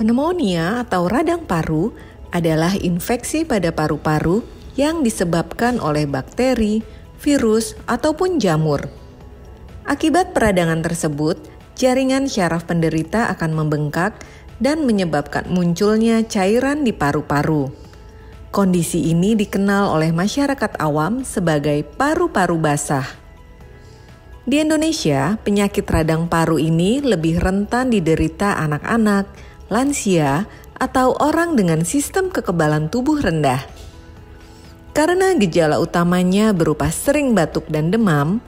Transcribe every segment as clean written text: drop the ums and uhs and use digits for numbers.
Pneumonia atau radang paru adalah infeksi pada paru-paru yang disebabkan oleh bakteri, virus, ataupun jamur. Akibat peradangan tersebut, jaringan syaraf penderita akan membengkak dan menyebabkan munculnya cairan di paru-paru. Kondisi ini dikenal oleh masyarakat awam sebagai paru-paru basah. Di Indonesia, penyakit radang paru ini lebih rentan diderita anak-anak, lansia, atau orang dengan sistem kekebalan tubuh rendah. Karena gejala utamanya berupa sering batuk dan demam,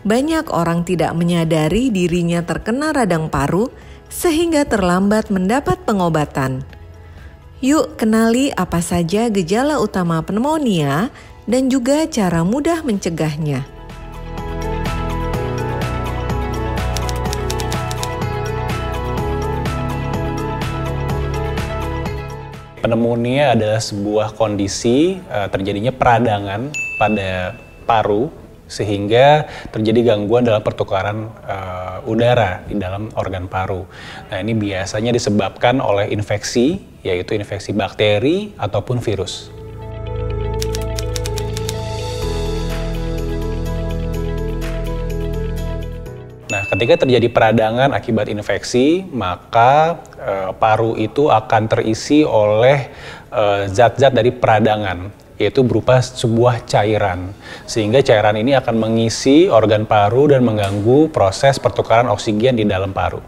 banyak orang tidak menyadari dirinya terkena radang paru sehingga terlambat mendapat pengobatan. Yuk kenali apa saja gejala utama pneumonia dan juga cara mudah mencegahnya. Pneumonia adalah sebuah kondisi terjadinya peradangan pada paru sehingga terjadi gangguan dalam pertukaran udara di dalam organ paru. Nah, ini biasanya disebabkan oleh infeksi, yaitu infeksi bakteri ataupun virus. Nah, ketika terjadi peradangan akibat infeksi, maka paru itu akan terisi oleh zat-zat dari peradangan, yaitu berupa sebuah cairan. Sehingga cairan ini akan mengisi organ paru dan mengganggu proses pertukaran oksigen di dalam paru.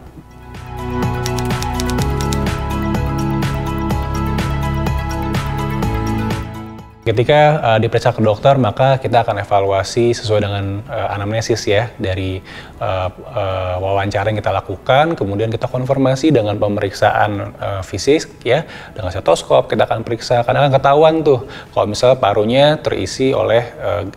Ketika diperiksa ke dokter, maka kita akan evaluasi sesuai dengan anamnesis ya, dari wawancara yang kita lakukan, kemudian kita konfirmasi dengan pemeriksaan fisik ya, dengan stetoskop kita akan periksa, karena akan ketahuan tuh kalau misalnya parunya terisi oleh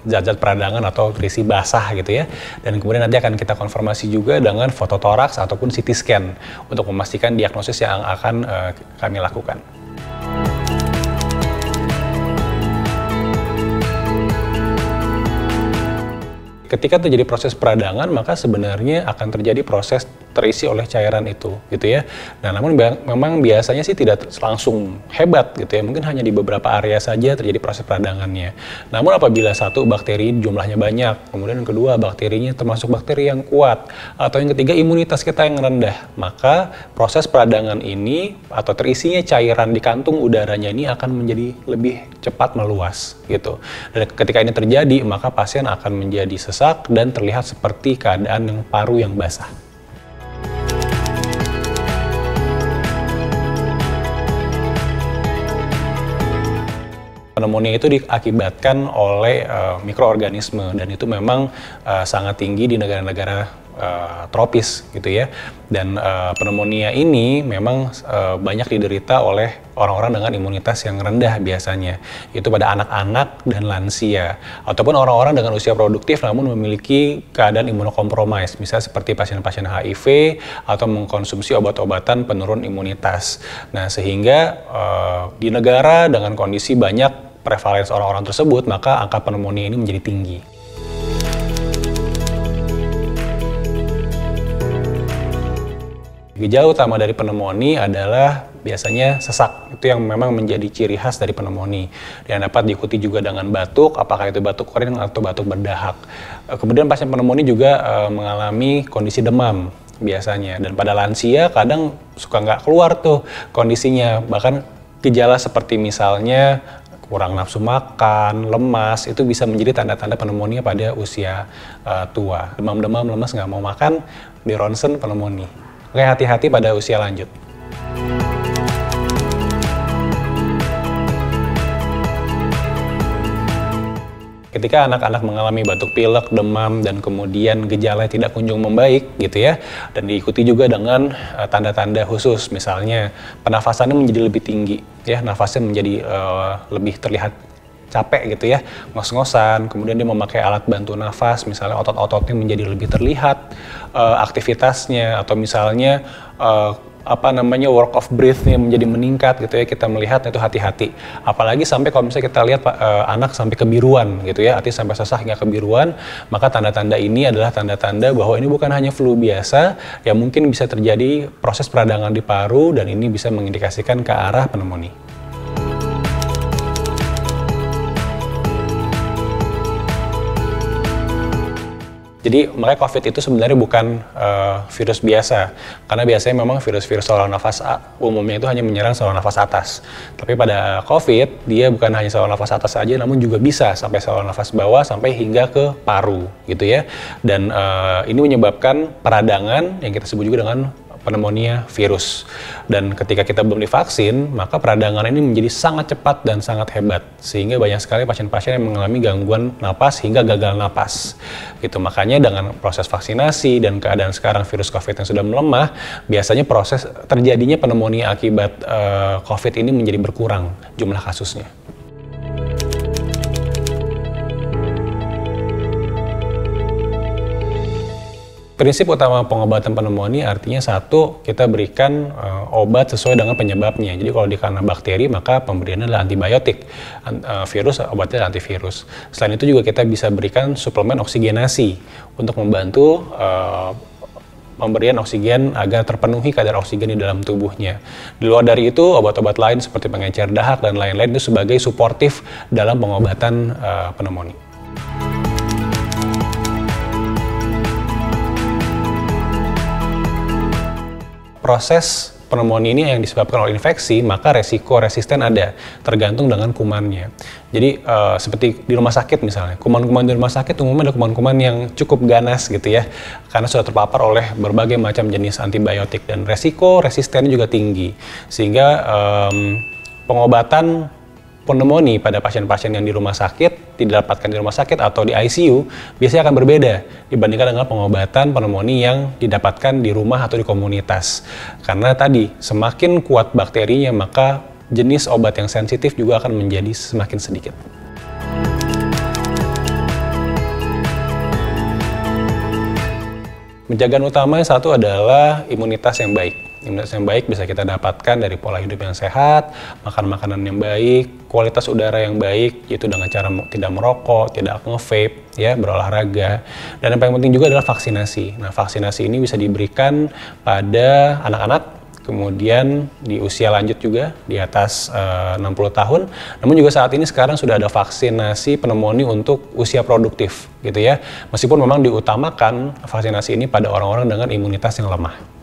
zat-zat peradangan atau terisi basah gitu ya, dan kemudian nanti akan kita konfirmasi juga dengan fototoraks ataupun CT scan untuk memastikan diagnosis yang akan kami lakukan. Ketika terjadi proses peradangan, maka sebenarnya akan terjadi proses terisi oleh cairan itu, gitu ya. Nah, namun memang biasanya sih tidak langsung hebat, gitu ya. Mungkin hanya di beberapa area saja terjadi proses peradangannya. Namun apabila satu, bakteri jumlahnya banyak, kemudian yang kedua, bakterinya termasuk bakteri yang kuat, atau yang ketiga, imunitas kita yang rendah, maka proses peradangan ini atau terisinya cairan di kantung udaranya ini akan menjadi lebih cepat meluas, gitu. Dan ketika ini terjadi, maka pasien akan menjadi sesak dan terlihat seperti keadaan yang paru yang basah. Pneumonia itu diakibatkan oleh mikroorganisme dan itu memang sangat tinggi di negara-negara tropis gitu ya. Dan pneumonia ini memang banyak diderita oleh orang-orang dengan imunitas yang rendah biasanya. Itu pada anak-anak dan lansia ataupun orang-orang dengan usia produktif namun memiliki keadaan imunokompromis, misalnya seperti pasien-pasien HIV atau mengkonsumsi obat-obatan penurun imunitas. Nah, sehingga di negara dengan kondisi banyak prevalensi orang-orang tersebut, maka angka pneumonia ini menjadi tinggi. Gejala utama dari pneumonia adalah biasanya sesak. Itu yang memang menjadi ciri khas dari pneumonia. Dan dapat diikuti juga dengan batuk, apakah itu batuk kering atau batuk berdahak. Kemudian pasien pneumonia juga mengalami kondisi demam biasanya. Dan pada lansia kadang suka nggak keluar tuh kondisinya. Bahkan gejala seperti misalnya kurang nafsu makan, lemas, itu bisa menjadi tanda-tanda pneumonia pada usia tua. Demam-demam, lemas, nggak mau makan, di ronsen pneumonia. Oke, hati-hati pada usia lanjut. Ketika anak-anak mengalami batuk pilek, demam, dan kemudian gejala tidak kunjung membaik gitu ya, dan diikuti juga dengan tanda-tanda khusus, misalnya pernafasannya menjadi lebih tinggi, ya, nafasnya menjadi lebih terlihat capek gitu ya, ngos-ngosan, kemudian dia memakai alat bantu nafas, misalnya otot-ototnya menjadi lebih terlihat, aktivitasnya, atau misalnya work of breath-nya menjadi meningkat gitu ya, kita melihat itu hati-hati. Apalagi sampai kalau misalnya kita lihat anak sampai kebiruan gitu ya, artinya sampai sesak hingga kebiruan, maka tanda-tanda ini adalah tanda-tanda bahwa ini bukan hanya flu biasa, yang mungkin bisa terjadi proses peradangan di paru dan ini bisa mengindikasikan ke arah pneumonia. Jadi makanya COVID itu sebenarnya bukan virus biasa, karena biasanya memang virus-virus saluran nafas umumnya itu hanya menyerang saluran nafas atas. Tapi pada COVID dia bukan hanya saluran nafas atas saja, namun juga bisa sampai saluran nafas bawah sampai hingga ke paru gitu ya. Dan ini menyebabkan peradangan yang kita sebut juga dengan pneumonia virus. Dan ketika kita belum divaksin, maka peradangan ini menjadi sangat cepat dan sangat hebat. Sehingga banyak sekali pasien-pasien yang mengalami gangguan napas hingga gagal napas. Gitu. Makanya dengan proses vaksinasi dan keadaan sekarang virus COVID yang sudah melemah, biasanya proses terjadinya pneumonia akibat COVID ini menjadi berkurang jumlah kasusnya. Prinsip utama pengobatan pneumonia artinya satu, kita berikan obat sesuai dengan penyebabnya. Jadi kalau karena bakteri maka pemberiannya adalah antibiotik, virus obatnya adalah antivirus. Selain itu juga kita bisa berikan suplemen oksigenasi untuk membantu pemberian oksigen agar terpenuhi kadar oksigen di dalam tubuhnya. Di luar dari itu, obat-obat lain seperti pengencer dahak dan lain-lain itu sebagai suportif dalam pengobatan pneumonia. Proses pneumonia ini yang disebabkan oleh infeksi, maka resiko resisten ada, tergantung dengan kumannya. Jadi seperti di rumah sakit misalnya, kuman-kuman di rumah sakit umumnya ada kuman-kuman yang cukup ganas gitu ya, karena sudah terpapar oleh berbagai macam jenis antibiotik dan resiko resistennya juga tinggi. Sehingga pengobatan pneumonia pada pasien-pasien yang di rumah sakit, didapatkan di rumah sakit atau di ICU, biasanya akan berbeda dibandingkan dengan pengobatan pneumonia yang didapatkan di rumah atau di komunitas. Karena tadi, semakin kuat bakterinya, maka jenis obat yang sensitif juga akan menjadi semakin sedikit. Penjagaan utama yang satu adalah imunitas yang baik. Imunitas yang baik bisa kita dapatkan dari pola hidup yang sehat, makan makanan yang baik, kualitas udara yang baik, yaitu dengan cara tidak merokok, tidak nge-vape, ya, berolahraga. Dan yang paling penting juga adalah vaksinasi. Nah, vaksinasi ini bisa diberikan pada anak-anak, kemudian di usia lanjut juga, di atas 60 tahun. Namun juga saat ini sekarang sudah ada vaksinasi pneumonia untuk usia produktif, gitu ya. Meskipun memang diutamakan vaksinasi ini pada orang-orang dengan imunitas yang lemah.